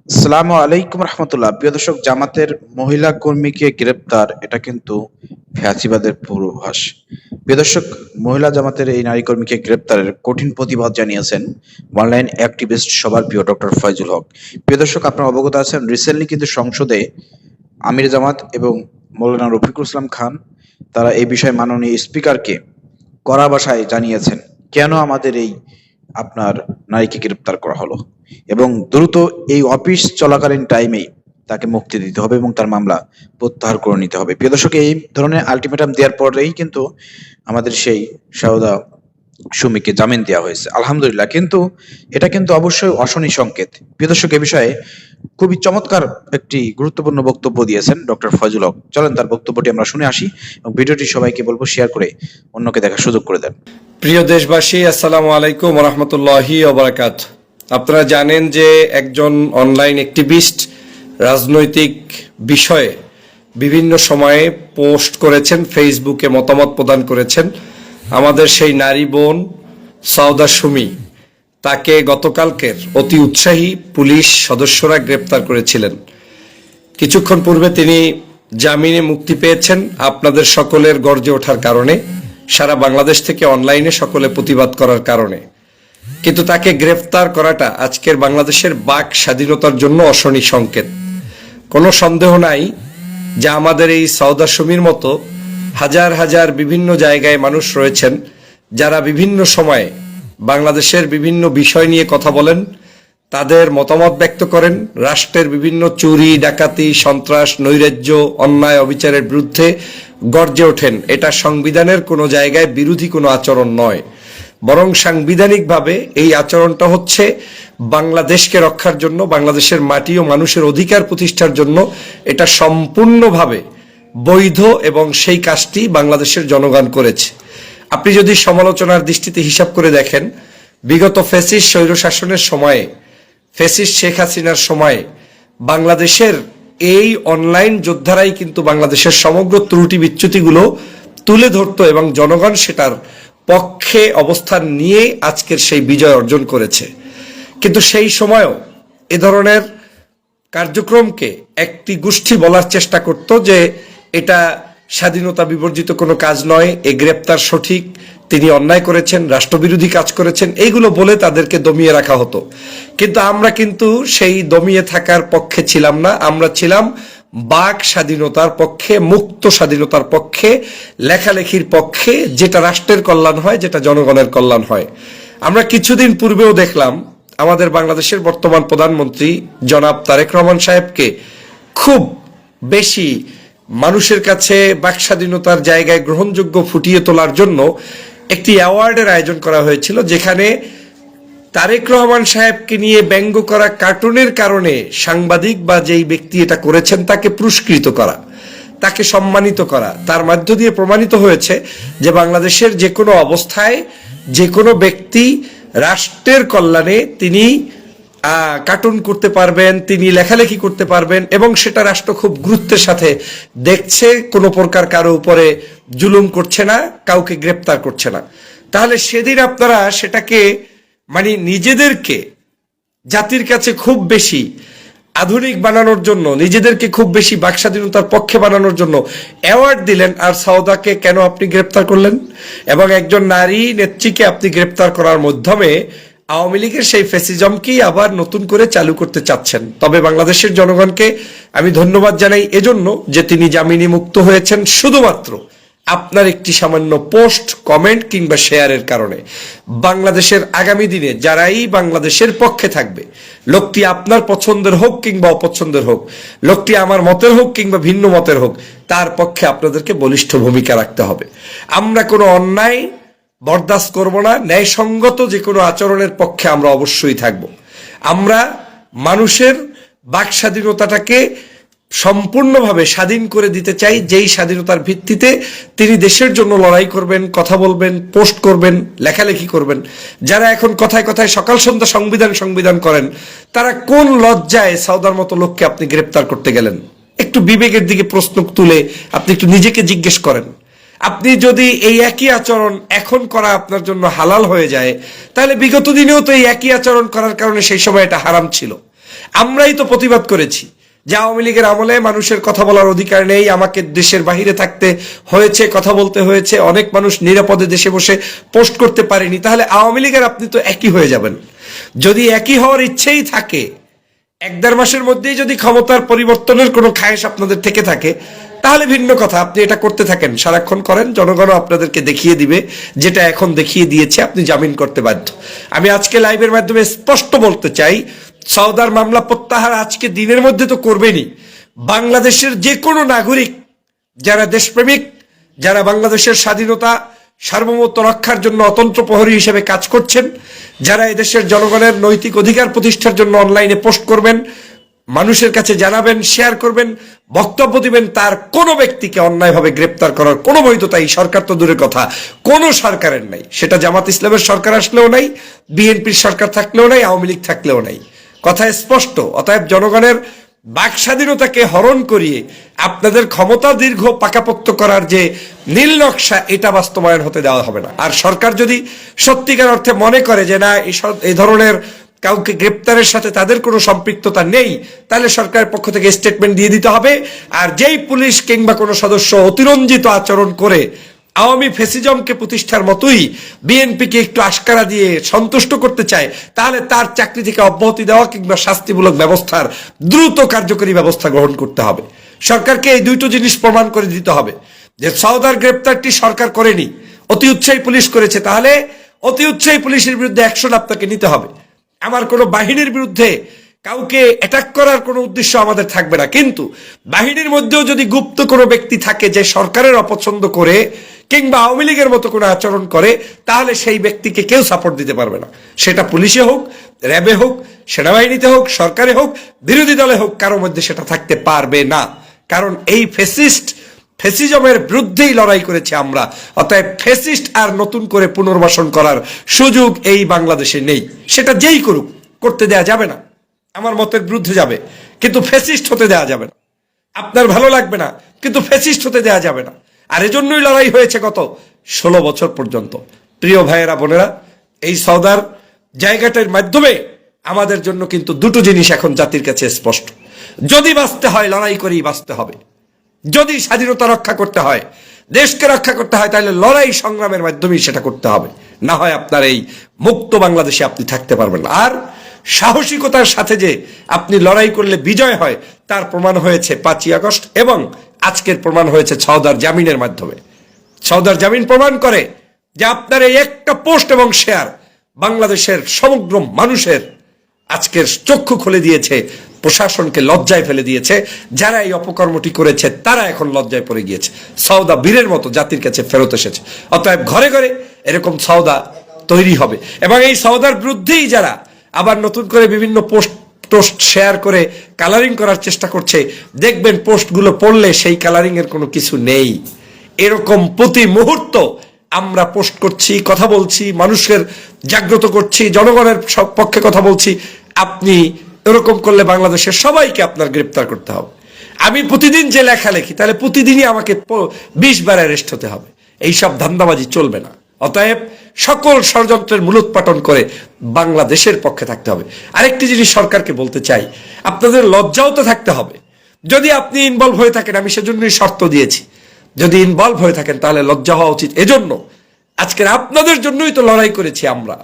আসসালামু আলাইকুম রহমতুল্লাহ। প্রিয় দর্শক, জামাতের মহিলা কর্মীকে গ্রেপ্তার, এটা কিন্তু ফ্যাসিবাদের পূর্বাভাস। প্রিয় দর্শক, মহিলা জামাতের এই নারী কর্মীকে গ্রেপ্তারের কঠিন প্রতিবাদ জানিয়েছেন অনলাইন অ্যাক্টিভিস্ট সবার প্রিয় ডক্টর ফয়জুল হক। প্রিয় দর্শক, আপনারা অবগত আছেন, রিসেন্টলি কিন্তু সংসদে আমির জামাত এবং মৌলানা রফিকুল ইসলাম খান তারা এই বিষয়ে মাননীয় স্পিকারকে কড়া ভাষায় জানিয়েছেন কেন আমাদের এই আপনার নারীকে গ্রেপ্তার করা হলো এবং দ্রুত এই অফিস চলাকালীন টাইমেই তাকে মুক্তি দিতে হবে এবং তার মামলা প্রত্যাহার করে নিতে হবে। প্রিয় দর্শক, এই ধরনের আলটিমেটাম দেওয়ার পরেই কিন্তু আমাদের সেই শাহাদা সুমিকে জামিন দেওয়া হয়েছে, আলহামদুলিল্লাহ। কিন্তু এটা কিন্তু অবশ্যই অশনি সংকেত। প্রিয় দর্শক, এ বিষয়ে খুবই চমৎকার একটি গুরুত্বপূর্ণ বক্তব্য দিয়েছেন ডক্টর ফয়জুল হক। চলেন তার বক্তব্যটি আমরা শুনে আসি এবং ভিডিওটি সবাইকে বলবো শেয়ার করে অন্যকে দেখার সুযোগ করে দেন। প্রিয় দেশবাসী, আসসালামু আলাইকুম ওয়া রাহমাতুল্লাহি ওয়া বারাকাতুহু। আপনারা জানেন যে একজন অনলাইন অ্যাক্টিভিস্ট রাজনৈতিক বিষয়ে বিভিন্ন সময়ে পোস্ট করেছেন, ফেসবুকে মতামত প্রদান করেছেন। আমাদের সেই নারী বোন সাউদা সুমি, তাকে গতকালকের অতি উৎসাহী পুলিশ সদস্যরা গ্রেপ্তার করেছিলেন। কিছুক্ষণ পূর্বে তিনি জামিনে মুক্তি পেয়েছেন আপনাদের সকলের গর্জে ওঠার কারণে, সারা বাংলাদেশ থেকে অনলাইনে সকলে প্রতিবাদ করার কারণে। কিন্তু তাকে গ্রেফতার করাটা আজকের বাংলাদেশের বাক স্বাধীনতার জন্য অশনি সংকেত। কোনো সন্দেহ নাই যে আমাদের এই সাউদা সুমির মতো হাজার হাজার বিভিন্ন জায়গায় মানুষ রয়েছেন যারা বিভিন্ন সময়ে বাংলাদেশের বিভিন্ন বিষয় নিয়ে কথা বলেন, তাদের মতামত ব্যক্ত করেন, রাষ্ট্রের বিভিন্ন চুরি ডাকাতি সন্ত্রাস নৈরাজ্য অন্যায় অবিচারের বিরুদ্ধে গর্জে ওঠেন। এটা সংবিধানের কোনো জায়গায় বিরোধী কোনো আচরণ নয়, বরং সাংবিধানিকভাবে এই আচরণটা হচ্ছে বাংলাদেশকে রক্ষার জন্য, বাংলাদেশের মাটি ও মানুষের অধিকার প্রতিষ্ঠার জন্য। এটা সম্পূর্ণভাবে বৈধ এবং সেই কাজটি বাংলাদেশের জনগণ করেছে। আপনি যদি সমালোচনার দৃষ্টিতে হিসাব করে দেখেন, বিগত ফ্যাসিস্ট স্বৈরশাসনের সময়ে, ফ্যাসিস্ট শেখ হাসিনার সময়ে বাংলাদেশের এই অনলাইন যোদ্ধারাই কিন্তু বাংলাদেশের সমগ্র ত্রুটি বিচ্যুতিগুলো তুলে ধরতো এবং জনগণ সেটার পক্ষে অবস্থান নিয়ে আজকের সেই বিজয় অর্জন করেছে। কিন্তু সেই সময়ও এ ধরনের কার্যক্রমকে একটি গোষ্ঠী বলার চেষ্টা করত যে এটা স্বাধীনতা বিবর্জিত কোনো কাজ নয়, এ গ্রেপ্তার সঠিক, তিনি অন্যায় করেছেন, রাষ্ট্রবিরোধী কাজ করেছেন, এইগুলো বলে তাদেরকে দমিয়ে রাখা হতো। কিন্তু আমরা কিন্তু সেই দমিয়ে থাকার পক্ষে ছিলাম না, আমরা ছিলাম বাক স্বাধীনতার পক্ষে, মুক্ত স্বাধীনতার পক্ষে, লেখালেখির পক্ষে, যেটা রাষ্ট্রের কল্যাণ হয়, যেটা জনগণের কল্যাণ হয়। আমরা কিছুদিন পূর্বেও দেখলাম আমাদের বাংলাদেশের বর্তমান প্রধানমন্ত্রী জনাব তারেক রহমান সাহেবকে খুব বেশি মানুষের কাছে বাক স্বাধীনতার জায়গায় গ্রহণযোগ্য ফুটিয়ে তোলার জন্য একটি অ্যাওয়ার্ডের আয়োজন করা হয়েছিল, যেখানে তারেক রহমান সাহেবকে নিয়ে ব্যঙ্গ করা কার্টুনের কারণে সাংবাদিক বা যেই ব্যক্তি এটা করেছেন তাকে পুরস্কৃত করা, তাকে সম্মানিত করা। তার মধ্য দিয়ে প্রমাণিত হয়েছে যে বাংলাদেশের যে কোনো অবস্থায় যে কোনো ব্যক্তি রাষ্ট্রের কল্যাণে তিনি কার্টুন করতে পারবেন, তিনি লেখালেখি করতে পারবেন এবং সেটা রাষ্ট্র খুব গুরুত্বের সাথে দেখছে, কোনো প্রকার কারো উপরে জুলুম করছে না, কাউকে গ্রেপ্তার করছে না। তাহলে সেদিন আপনারা সেটাকে নিজেদেরকে জাতির কাছে খুব বেশি আধুনিক বানানোর জন্য, নিজেদেরকে খুব বেশি বাকস্বাধীনতার পক্ষে বানানোর জন্য অ্যাওয়ার্ড দিলেন, আর সাউদাকে কেন আপনি গ্রেপ্তার করলেন? এবং একজন নারী নেত্রীকে আপনি গ্রেপ্তার করার মাধ্যমে আওয়ামী লীগের সেই ফ্যাসিজমকেই আবার নতুন করে চালু করতে চাচ্ছেন। তবে বাংলাদেশের জনগণকে আমি ধন্যবাদ জানাই এজন্য যে তিনি জামিনে মুক্ত হয়েছেন শুধুমাত্র আপনার একটি সামান্য পোস্ট, কমেন্ট কিংবা শেয়ারের কারণে। বাংলাদেশের আগামী দিনে যারাই বাংলাদেশের পক্ষে থাকবে, লোকটি আপনার পছন্দের হোক কিংবা অপছন্দের হোক, লোকটি আমার মতের হোক কিংবা ভিন্ন মতের হোক, তার পক্ষে আপনাদেরকে বলিষ্ঠ ভূমিকা রাখতে হবে। আমরা কোনো অন্যায় বরদাস্ত করব না, ন্যায়সঙ্গত যে কোনো আচরণের পক্ষে আমরা অবশ্যই থাকব। আমরা মানুষের বাক স্বাধীনতাটাকে সম্পূর্ণভাবে স্বাধীন করে দিতে চাই, যেই স্বাধীনতার ভিত্তিতে তিনি দেশের জন্য লড়াই করবেন, কথা বলবেন, পোস্ট করবেন, লেখালেখি করবেন। যারা এখন কথায় কথায় সকাল সন্ধ্যা সংবিধান সংবিধান করেন, তারা কোন লজ্জায় সাউদার মতো লোককে আপনি গ্রেপ্তার করতে গেলেন? একটু বিবেকের দিকে প্রশ্ন তুলে আপনি একটু নিজেকে জিজ্ঞেস করেন। আপনি যদি এই একই আচরণ এখন করা আপনার জন্য হালাল হয়ে যায়, তাহলে বিগত দিনেও তো এই একই আচরণ করার কারণে সেই সময় এটা হারাম ছিল। আমরাই তো প্রতিবাদ করেছি যে আওয়ামী লীগের আমলে মানুষের কথা বলার অধিকার নেই, আমাকে দেশের বাহিরে থাকতে হয়েছে, কথা বলতে হয়েছে, অনেক মানুষ নিরাপদে দেশে বসে পোস্ট করতে পারেনি। তাহলে আওয়ামী লীগের আপনি তো একই হয়ে যাবেন। যদি একই হওয়ার ইচ্ছেই থাকে, 1-1.5 মাসের মধ্যেই যদি ক্ষমতার পরিবর্তনের কোনো খায়েশ আপনাদের থেকে থাকে, তাহলে ভিন্ন কথা। আপনি এটা করতে থাকেন, সারাক্ষণ করেন, জনগণও আপনাদেরকে দেখিয়ে দিবে, যেটা এখন দেখিয়ে দিয়েছে, আপনি জামিন করতে বাধ্য। আমি আজকে লাইভের মাধ্যমে স্পষ্ট বলতে চাই, সওদার মামলা প্রত্যাহার আজকে দিনের মধ্যে তো করবেনই। বাংলাদেশের যে কোনো নাগরিক যারা দেশপ্রেমিক, যারা বাংলাদেশের স্বাধীনতা সার্বভৌমত্ব রক্ষার জন্য অতন্ত্র প্রহরী হিসেবে কাজ করছেন, যারা এদেশের জনগণের নৈতিক অধিকার প্রতিষ্ঠার জন্য অনলাইনে পোস্ট করবেন, মানুষের কাছে জানাবেন, শেয়ার করবেন, বক্তব্য দিবেন, তার কোনো ব্যক্তিকে অন্যায়ভাবে গ্রেপ্তার করার কোনো বৈধতা এই সরকার তো দূরের কথা, কোনো সরকারের নাই। সেটা জামাত ইসলামের সরকার আসলেও নাই, বিএনপির সরকার থাকলেও নাই, আওয়ামী লীগ থাকলেও নাই। কথা স্পষ্ট। অতএব জনগণের বাক স্বাধীনতাকে হরণ করিয়ে আপনাদের ক্ষমতা দীর্ঘ পাকাপোক্ত করার যে নীল নকশা, এটা বাস্তবায়ন হতে দেওয়া হবে না। আর সরকার যদি সত্যিকার অর্থে মনে করে যে না, এই ধরনের কাউকে গ্রেপ্তারের সাথে তাদের কোনো সম্পৃক্ততা নেই, তাহলে সরকারের পক্ষ থেকে স্টেটমেন্ট দিয়ে দিতে হবে। আর যেই পুলিশ কিংবা কোনো সদস্য অতিরঞ্জিত আচরণ করে আওয়ামী ফেসিজমকে প্রতিষ্ঠার মতোই বিএনপিকে একটু আশকারা দিয়ে সন্তুষ্ট করতে চায়, তাহলে তার চাকরি থেকে অব্যাহতি দেওয়া কিংবা শাস্তিমূলক ব্যবস্থার দ্রুত কার্যকরী ব্যবস্থা গ্রহণ করতে হবে। সরকারকে এই দুটো জিনিস প্রমাণ করে দিতে হবে যে সওদার গ্রেপ্তারটি সরকার করেনি, অতি উৎসাহী পুলিশ করেছে, তাহলে অতি উৎসাহী পুলিশের বিরুদ্ধে অ্যাকশন আপনাকে নিতে হবে। আমার কোনো বাহিনীর বিরুদ্ধে কাউকে অ্যাটাক করার কোনো উদ্দেশ্য আমাদের থাকবে না, কিন্তু বাহিনীর মধ্যেও যদি গুপ্ত কোনো ব্যক্তি থাকে যে সরকারের অপছন্দ করে কিংবা আওয়ামী লীগের মতো কোনো আচরণ করে, তাহলে সেই ব্যক্তিকে কেউ সাপোর্ট দিতে পারবে না। সেটা পুলিশে হোক, র্যাবে হোক, সেনাবাহিনীতে হোক, সরকারে হোক, বিরোধী দলে হোক, কারোর মধ্যে সেটা থাকতে পারবে না। কারণ এই ফেসিজমের বিরুদ্ধেই লড়াই করেছি আমরা। অতএব ফেসিস্ট আর নতুন করে পুনর্বাসন করার সুযোগ এই বাংলাদেশে নেই। সেটা যেই করুক, করতে দেয়া যাবে না। আমার মতের বিরুদ্ধে যাবে, কিন্তু ফেসিস্ট হতে দেয়া যাবে না। আপনার ভালো লাগবে না, কিন্তু ফেসিস্ট হতে দেয়া যাবে না। আর এজন্যই লড়াই হয়েছে গত 16 বছর পর্যন্ত। প্রিয় ভাইয়েরা, বোনেরা, এই সওদার জায়গাটার মাধ্যমে আমাদের জন্য কিন্তু দুটো জিনিস এখন জাতির কাছে স্পষ্ট। যদি বাঁচতে হয়, লড়াই করেই বাঁচতে হবে। যদি স্বাধীনতা রক্ষা করতে হয়, দেশকে রক্ষা করতে হয়, তাহলে লড়াই সংগ্রামের মাধ্যমেই সেটা করতে হবে। না হয় আপনার এই মুক্ত বাংলাদেশে আপনি থাকতে পারবেন না। আর সাহসিকতার সাথে যে আপনি লড়াই করলে বিজয় হয়, তার প্রমাণ হয়েছে 5ই আগস্ট এবং আজকের প্রমাণ হয়েছে সওদার জামিনের মাধ্যমে। সওদার জামিন প্রমাণ করে যে আপনার এই একটা পোস্ট এবং শেয়ার বাংলাদেশের সমগ্র মানুষের আজকের চক্ষু খুলে দিয়েছে, প্রশাসনকে লজ্জায় ফেলে দিয়েছে। যারা এই অপকর্মটি করেছে তারা এখন লজ্জায় পড়ে গিয়েছে। সওদা বীরের মতো জাতির কাছে ফেরত এসেছে। অতএব ঘরে ঘরে এরকম সওদা তৈরি হবে এবং এই সওদার বিরুদ্ধেই যারা আবার নতুন করে বিভিন্ন পোস্ট শেয়ার করে কালারিং করার চেষ্টা করছে, দেখবেন পোস্টগুলো পড়লে সেই কালারিং এর কোনো কিছু নেই। এরকম প্রতি মুহূর্ত আমরা পোস্ট করছি, কথা বলছি, মানুষের জাগ্রত করছি, জনগণের পক্ষে কথা বলছি। আপনি এরকম করলে বাংলাদেশের সবাইকে আপনার গ্রেপ্তার করতে হবে। আমি প্রতিদিন যে লেখালেখি, তাহলে প্রতিদিনই আমাকে 20 বার অ্যারেস্ট হতে হবে। এইসব ধান্দাবাজি চলবে না। অতএব সকল ষড়যন্ত্রের মূলোৎপাটন করে বাংলাদেশের পক্ষে থাকতে হবে। আরেকটি জিনিস সরকারকে বলতে চাই, আপনাদের লজ্জাও তো থাকতে হবে। যদি আপনি ইনভলভ হয়ে থাকেন, আমি সেজন্যই শর্ত দিয়েছি, যদি ইনভলভ হয়ে থাকেন তাহলে লজ্জা হওয়া উচিত। এজন্য আজকের আপনাদের জন্যই তো লড়াই করেছি আমরা,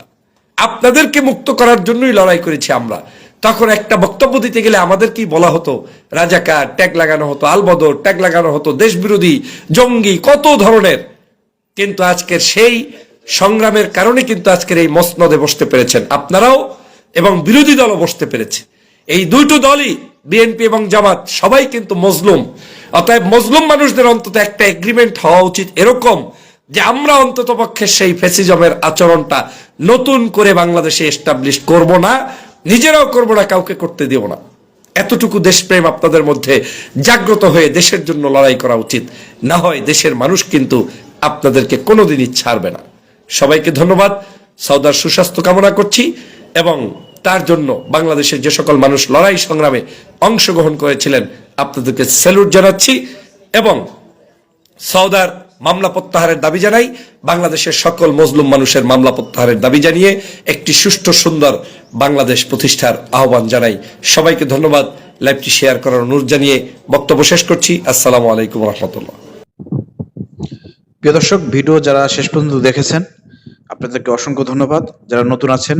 আপনাদেরকে মুক্ত করার জন্যই লড়াই করেছি আমরা। তখন একটা বক্তব্য দিতে গেলে আমাদের কি বলা হতো? রাজাকার ট্যাগ লাগানো হতো, আলবদর ট্যাগ লাগানো হতো, দেশবিরোধী, জঙ্গি, কত ধরনের। কিন্তু আজকের সেই সংগ্রামের কারণে কিন্তু আজকের এই মসনদে বসতে পেরেছেন আপনারাও এবং বিরোধী দলও বসতে পেরেছে। এই দুটো দলই, বিএনপি এবং জামাত, সবাই কিন্তু মজলুম। অতএব মজলুম মানুষদের অন্তত একটা এগ্রিমেন্ট হওয়া উচিত এরকম যে আমরা অন্তত পক্ষে সেই ফ্যাসিজমের আচরণটা নতুন করে বাংলাদেশে এস্টাবলিশ করব না, নিজেরাও করব না, কাউকে করতে দেব না। এতটুকু দেশপ্রেম আপনাদের মধ্যে জাগ্রত হয়ে দেশের জন্য লড়াই করা উচিত। না হয় দেশের মানুষ কিন্তু আপনাদেরকে কোনোদিনই ছাড়বে না। সবাইকে ধন্যবাদ। সওদার সুস্বাস্থ্য কামনা করছি এবং তার জন্য বাংলাদেশের যে সকল মানুষ লড়াই সংগ্রামে অংশগ্রহণ করেছিলেন আপনাদেরকে স্যালুট জানাচ্ছি এবং সওদার মামলা প্রত্যাহারের দাবি জানাই। বাংলাদেশের সকল মজলুম মানুষের মামলা প্রত্যাহারের দাবি জানিয়ে একটি সুষ্ঠু সুন্দর বাংলাদেশ প্রতিষ্ঠার আহ্বান জানাই। সবাইকে ধন্যবাদ। লাইভটি শেয়ার করার অনুরোধ জানিয়ে বক্তব্য শেষ করছি। আসসালামু আলাইকুম রহমতুল্লাহ। প্রিয় দর্শক, ভিডিও যারা শেষ পর্যন্ত দেখেছেন আপনাদেরকে অসংখ্য ধন্যবাদ। যারা নতুন আছেন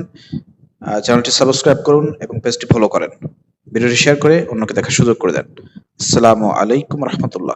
চ্যানেলটি সাবস্ক্রাইব করুন এবং পেজটি ফলো করেন। ভিডিওটি শেয়ার করে অন্যকে দেখার সুযোগ করে দেন। আসসালামু আলাইকুম রহমতুল্লাহ।